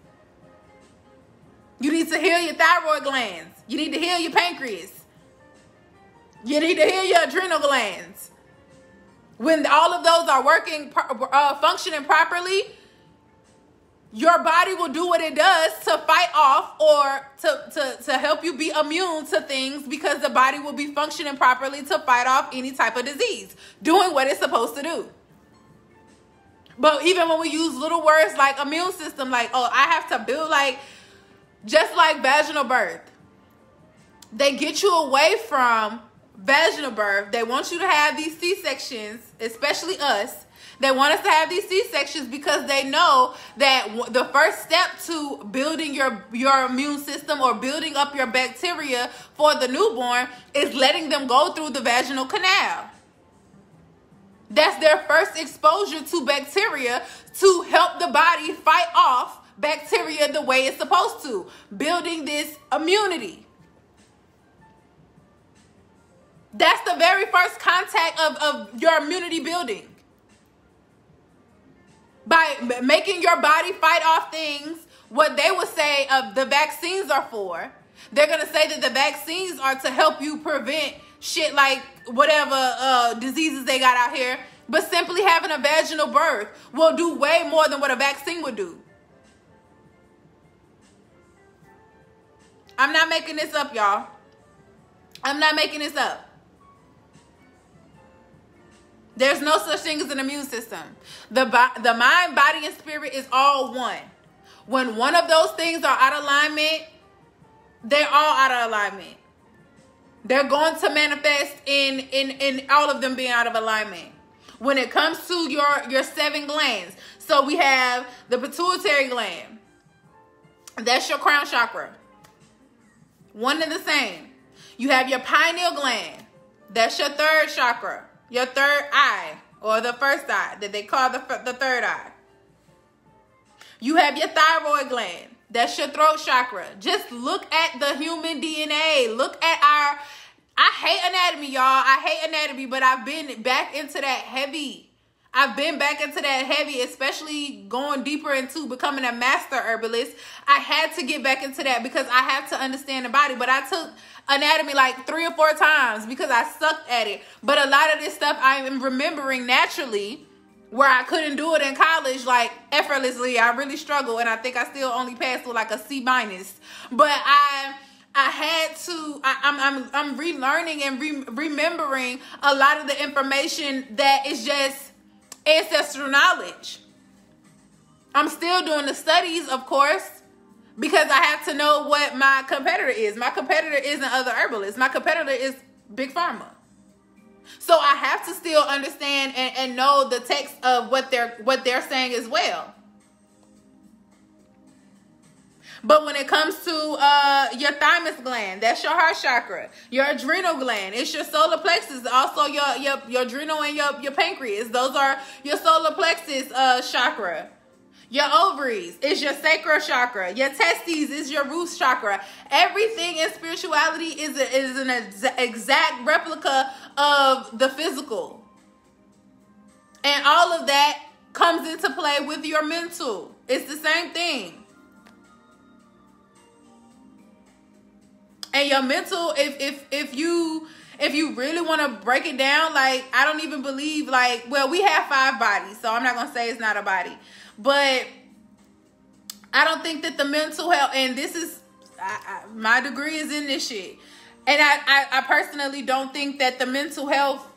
You need to heal your thyroid glands. You need to heal your pancreas. You need to heal your adrenal glands. When all of those are working, functioning properly, your body will do what it does to fight off or to help you be immune to things, because the body will be functioning properly to fight off any type of disease, doing what it's supposed to do. But even when we use little words like immune system, like, oh, I have to build, like, just like vaginal birth, they get you away from vaginal birth. They want you to have these C-sections, especially us. They want us to have these C-sections because they know that the first step to building your immune system or building up your bacteria for the newborn is letting them go through the vaginal canal. That's their first exposure to bacteria to help the body fight off bacteria the way it's supposed to, building this immunity. That's the very first contact of your immunity building. By making your body fight off things, what they would say the vaccines are for. They're going to say that the vaccines are to help you prevent shit like whatever diseases they got out here. But simply having a vaginal birth will do way more than what a vaccine would do. I'm not making this up, y'all. I'm not making this up. There's no such thing as an immune system. The mind, body, and spirit is all one. When one of those things are out of alignment, they're all out of alignment. They're going to manifest in all of them being out of alignment. When it comes to your 7 glands, so we have the pituitary gland. That's your crown chakra. One and the same. You have your pineal gland. That's your 3rd chakra. Your 3rd eye, or the first eye that they call the 3rd eye. You have your thyroid gland. That's your throat chakra. Just look at the human DNA. Look at I hate anatomy, y'all. I hate anatomy, but I've been back into that heavy. Especially going deeper into becoming a master herbalist. I had to get back into that because I have to understand the body. But I took anatomy like 3 or 4 times because I sucked at it. But a lot of this stuff I am remembering naturally, where I couldn't do it in college like effortlessly. I really struggled, and I think I still only passed with like a C-. But I had to. I'm relearning and remembering a lot of the information that is just ancestral knowledge. I'm still doing the studies, of course, because I have to know what my competitor is. My competitor isn't other herbalists. My competitor is Big Pharma. So I have to still understand and know the text of what they're saying as well. But when it comes to your thymus gland, that's your heart chakra. Your adrenal gland, it's your solar plexus. Also your adrenal and your pancreas. Those are your solar plexus chakra. Your ovaries is your sacral chakra. Your testes is your root chakra. Everything in spirituality is an exact replica of the physical. And all of that comes into play with your mental. It's the same thing. And your mental, if you really want to break it down, like, I don't even believe, like, well, we have 5 bodies, so I'm not going to say it's not a body. But I don't think that the mental health, and this is, my degree is in this shit. And I personally don't think that the mental health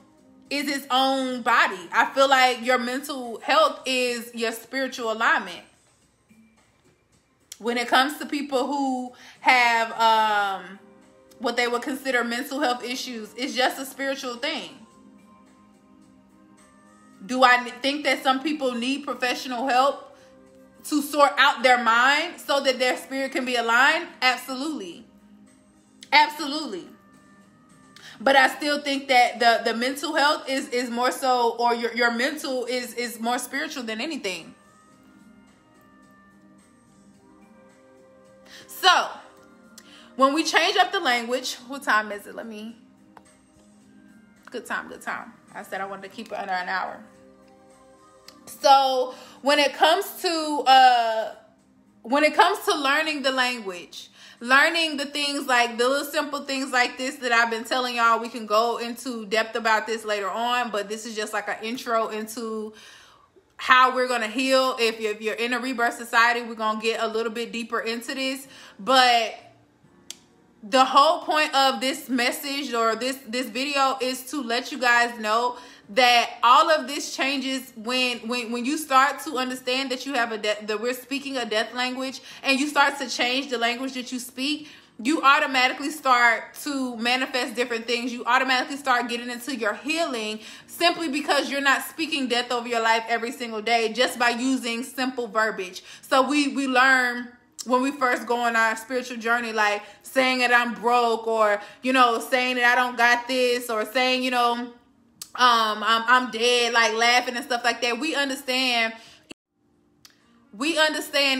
is its own body. I feel like your mental health is your spiritual alignment. When it comes to people who have what they would consider mental health issues, it's just a spiritual thing. Do I think that some people need professional help to sort out their mind so that their spirit can be aligned? Absolutely. Absolutely. But I still think that the mental health is more so, or your mental is more spiritual than anything. So when we change up the language, what time is it? Good time. I said I wanted to keep it under an hour. So when it comes to learning the language, learning the things like the little simple things like this that I've been telling y'all, we can go into depth about this later on, but this is just like an intro into how we're going to heal. If you're in a rebirth society, we're going to get a little bit deeper into this, but the whole point of this message or this video is to let you guys know that all of this changes when you start to understand that you have that we're speaking a death language, and you start to change the language that you speak. You automatically start to manifest different things. You automatically start getting into your healing simply because you're not speaking death over your life every single day just by using simple verbiage. So we learn when we first go on our spiritual journey, like saying that I'm broke, or, saying that I don't got this, or saying, I'm dead, like laughing and stuff like that. We understand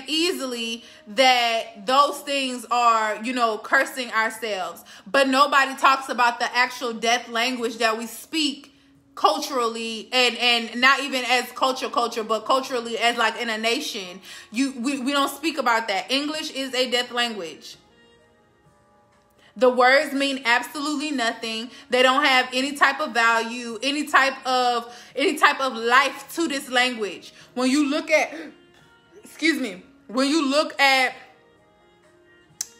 easily that those things are, cursing ourselves. But nobody talks about the actual death language that we speak culturally, and not even as culture, but culturally as like in a nation. We don't speak about that. English is a death language. The words mean absolutely nothing. They don't have any type of value, any type of life to this language. When you look at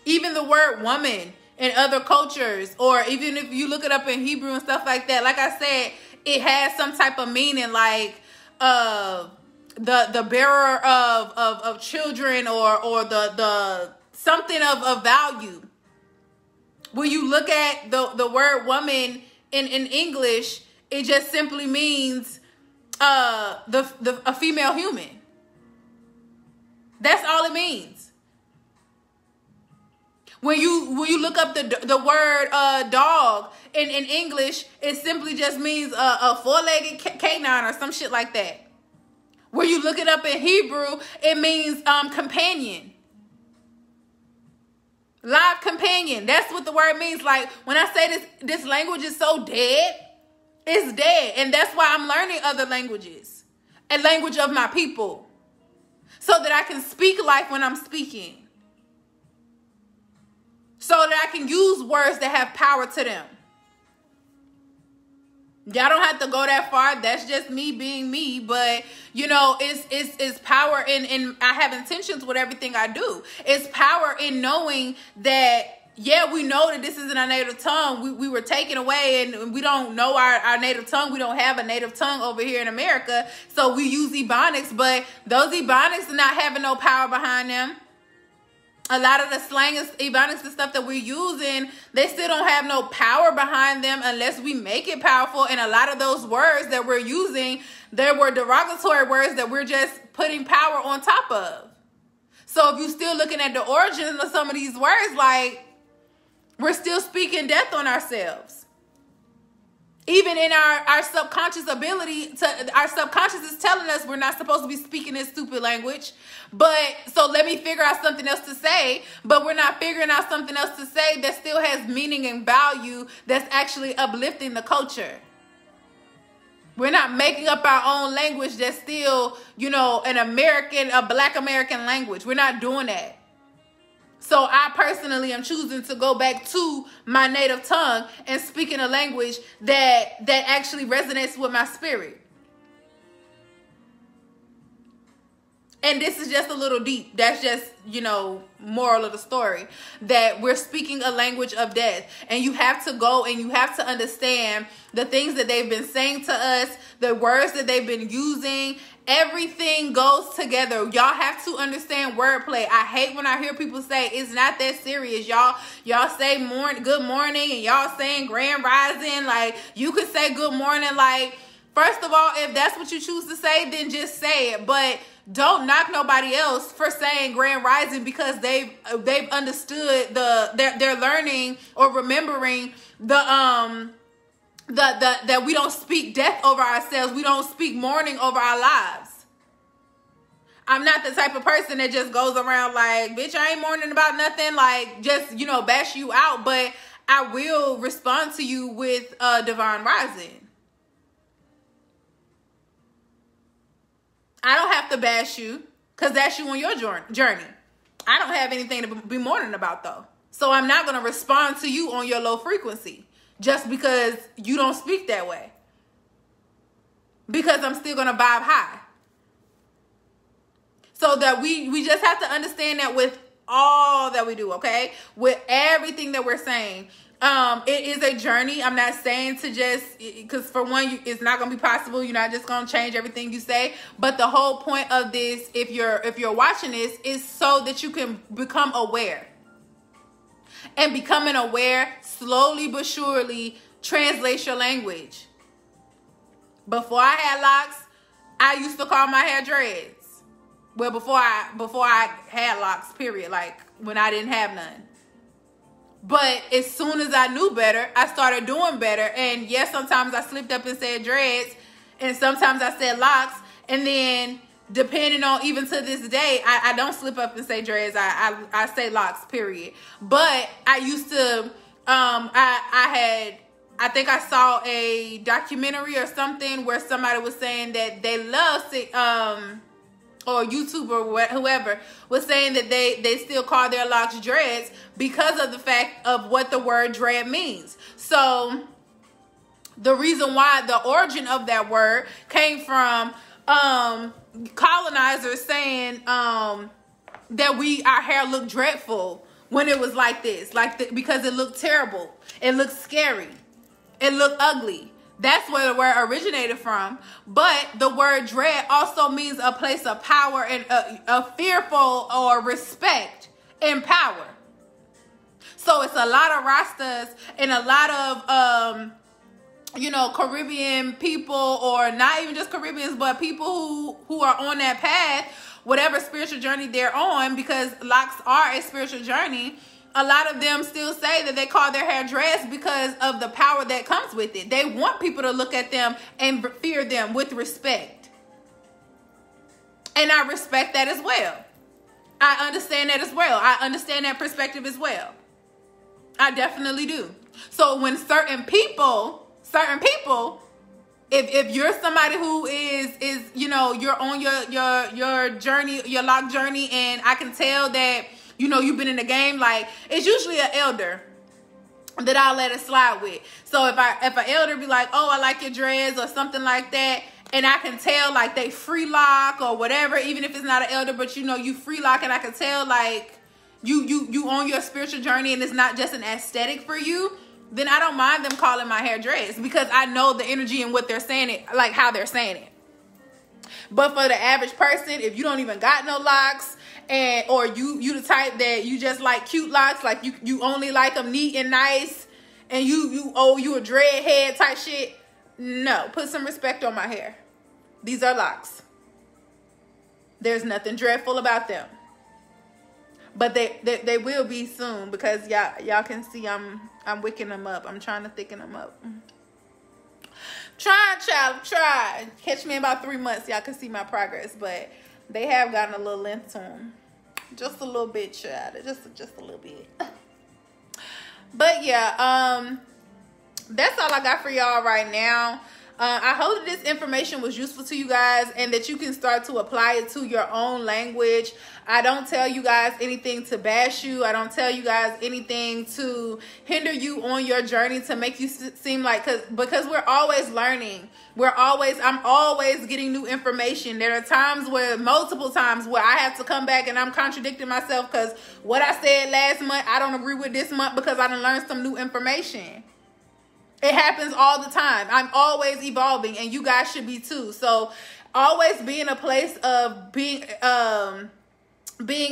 even the word woman in other cultures, or even if you look it up in Hebrew and stuff like that, like I said, it has some type of meaning, like the bearer of children, or the something of value. When you look at the word woman in English, it just simply means a female human. That's all it means. When you look up the word dog in English, it simply just means a four-legged canine or some shit like that. When you look it up in Hebrew, it means companion. Live companion. That's what the word means. Like when I say this language is so dead, it's dead. And that's why I'm learning other languages. A language of my people. So that I can speak life when I'm speaking. So that I can use words that have power to them. Y'all don't have to go that far. That's just me being me. But, it's power in I have intentions with everything I do. It's power in knowing that, yeah, we know that this isn't our native tongue. We were taken away, and we don't know our native tongue. We don't have a native tongue over here in America. So we use Ebonics, but those Ebonics are not having no power behind them. A lot of the slang and Ebonics and stuff that we're using, they still don't have no power behind them unless we make it powerful. And a lot of those words that we're using, they were derogatory words that we're just putting power on top of. So if you're still looking at the origins of some of these words, like, we're still speaking death on ourselves. Even in our subconscious ability, our subconscious is telling us we're not supposed to be speaking this stupid language. But so let me figure out something else to say. But we're not figuring out something else to say that still has meaning and value, that's actually uplifting the culture. We're not making up our own language that's still, a Black American language. We're not doing that. So I personally am choosing to go back to my native tongue and speaking a language that actually resonates with my spirit. And this is just a little deep. That's just, moral of the story. That we're speaking a language of death. And you have to go and you have to understand the things that they've been saying to us, the words that they've been using. Everything goes together. Y'all have to understand wordplay. I hate when I hear people say it's not that serious. Y'all say good morning, and y'all saying grand rising. Like, you could say good morning. Like, first of all, if that's what you choose to say, then just say it. But Don't knock nobody else for saying grand rising because they've understood they're learning or remembering that we don't speak death over ourselves. We don't speak mourning over our lives. I'm not the type of person that just goes around like, bitch, I ain't mourning about nothing. Like, just, bash you out. But I will respond to you with divine rising. I don't have to bash you because that's you on your journey. I don't have anything to be mourning about, though. So I'm not going to respond to you on your low frequency just because you don't speak that way. Because I'm still going to vibe high. So that we just have to understand that with all that we do, okay? With everything that we're saying. It is a journey. I'm not saying to just, because for one, it's not going to be possible. You're not just going to change everything you say. But the whole point of this, if you're watching this, is so that you can become aware. And becoming aware, slowly but surely, translates your language. Before I had locks, I used to call my hair dreads. Well, before I had locks, period. Like, when I didn't have none. But as soon as I knew better, I started doing better. And yes, sometimes I slipped up and said dreads. And sometimes I said locks. And then, depending on, even to this day, I don't slip up and say dreads. I say locks, period. But I used to, I think I saw a documentary or something where somebody was saying that they love, or YouTube or whoever was saying that they still call their locks dreads because of the fact of what the word dread means. So the reason why the origin of that word came from colonizers saying that our hair looked dreadful when it was like this, because it looked terrible, it looked scary, it looked ugly. That's where the word originated from. But the word dread also means a place of power and a fearful or respect and power. So it's a lot of Rastas and a lot of, Caribbean people, or not even just Caribbeans, but people who are on that path, whatever spiritual journey they're on, because locks are a spiritual journey. A lot of them still say that they call their hair dreads because of the power that comes with it. They want people to look at them and fear them with respect. And I respect that as well. I understand that as well. I understand that perspective as well. I definitely do. So when certain people, if you're somebody who is you're on your journey, your lock journey, and I can tell that you've been in the game, like, it's usually an elder that I'll let it slide with. So if an elder be like, oh, I like your dreads or something like that, and I can tell like they free lock or whatever, even if it's not an elder, but you free lock, and I can tell like you on your spiritual journey and it's not just an aesthetic for you, then I don't mind them calling my hair dreads because I know the energy and what they're saying it, like how they're saying it. But for the average person, if you don't even got no locks, or you the type that you just like cute locks, like you only like them neat and nice, and you a dread head type shit, no, put some respect on my hair. These are locks. There's nothing dreadful about them. But they will be soon, because y'all can see I'm wicking them up. I'm trying to thicken them up. Try. Catch me in about 3 months. Y'all can see my progress, but they have gotten a little length to them. Just a little bit, child. Just a little bit. But yeah, that's all I got for y'all right now. I hope that this information was useful to you guys and that you can start to apply it to your own language. I don't tell you guys anything to bash you. I don't tell you guys anything to hinder you on your journey, to make you seem like, because we're always learning. I'm always getting new information. There are multiple times where I have to come back and I'm contradicting myself because what I said last month, I don't agree with this month because I done learned some new information. It happens all the time. I'm always evolving, and you guys should be too. So always be in a place of being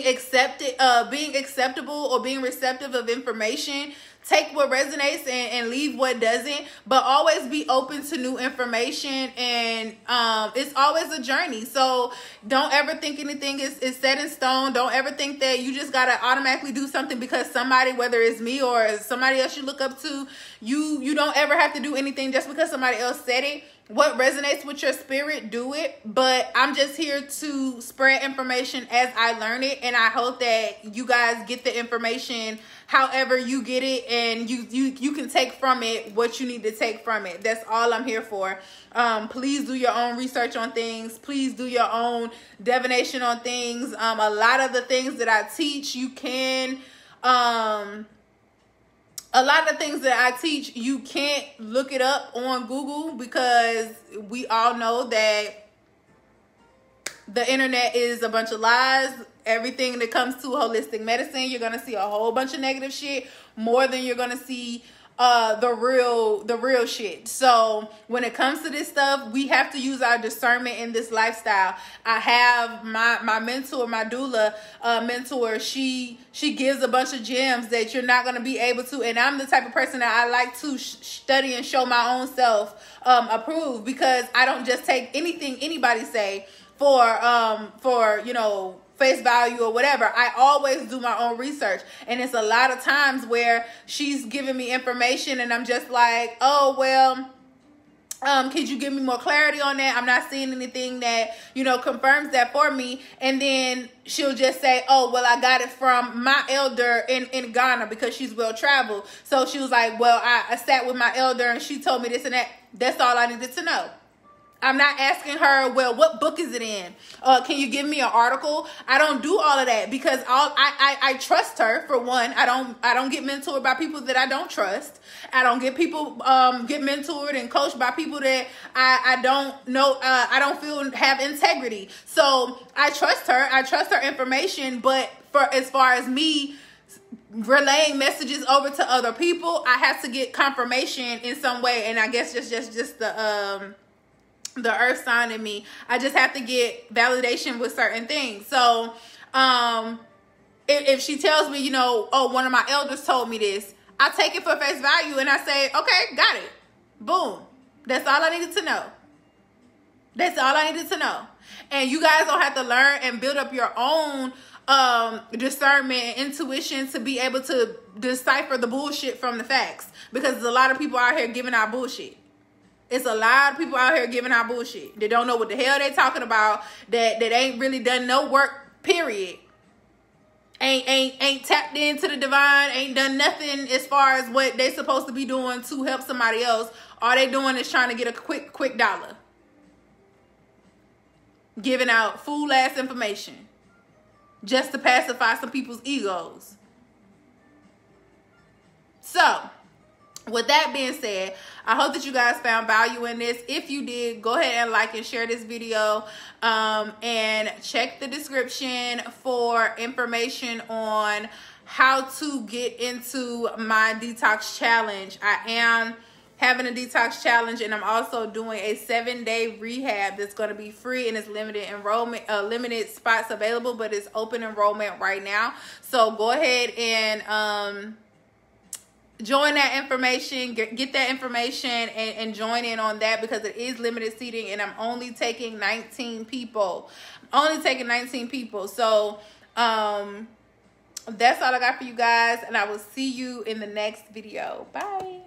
acceptable or being receptive of information take what resonates and leave what doesn't, but always be open to new information. And it's always a journey. So don't ever think anything is set in stone. Don't ever think that you just gotta automatically do something because somebody, whether it's me or somebody else you look up to, you don't ever have to do anything just because somebody else said it. What resonates with your spirit, do it. But I'm just here to spread information as I learn it, and I hope that you guys get the information however you get it, and you can take from it what you need to take from it. That's all I'm here for. Please do your own research on things. Please do your own divination on things. A lot of the things that I teach, you can a lot of the things that I teach, you can't look it up on Google, because we all know that the internet is a bunch of lies. Everything that comes to holistic medicine, you're going to see a whole bunch of negative shit more than you're going to see the real shit. So when it comes to this stuff, we have to use our discernment in this lifestyle. I have my mentor, my doula mentor. She gives a bunch of gems that you're not going to be able to. And I'm the type of person that I like to study and show my own self approve, because I don't just take anything anybody say for you know, face value or whatever. I always do my own research, and it's a lot of times where she's giving me information and I'm just like, oh well, could you give me more clarity on that? I'm not seeing anything that, you know, confirms that for me. And then she'll just say, oh well, I got it from my elder in Ghana, because she's well traveled. So she was like, well, I sat with my elder and she told me this and that. That's all I needed to know. I'm not asking her, well, what book is it in? Can you give me an article? I don't do all of that, because I trust her, for one. I don't get mentored by people that I don't trust. I don't get people get mentored and coached by people that I don't know. I don't feel have integrity. So I trust her. I trust her information. But for as far as me relaying messages over to other people, I have to get confirmation in some way. And I guess just the earth sign in me, I just have to get validation with certain things. So if she tells me, you know, oh, one of my elders told me this, I take it for face value and I say, okay, got it. Boom. That's all I needed to know. That's all I needed to know. And you guys don't have to learn and build up your own discernment and intuition to be able to decipher the bullshit from the facts, because there's a lot of people out here giving out bullshit. It's a lot of people out here giving out bullshit. They don't know what the hell they talking about. That ain't really done no work, period. Ain't tapped into the divine. Ain't done nothing as far as what they supposed to be doing to help somebody else. All they doing is trying to get a quick dollar. Giving out fool ass information just to pacify some people's egos. So, with that being said, I hope that you guys found value in this. If you did, go ahead and like and share this video, and check the description for information on how to get into my detox challenge. I am having a detox challenge, and I'm also doing a 7-day rehab that's going to be free, and it's limited enrollment, limited spots available, but it's open enrollment right now. So go ahead and join that information, get that information, and join in on that, because it is limited seating, and I'm only taking 19 people. Only taking 19 people. So that's all I got for you guys, and I will see you in the next video. Bye.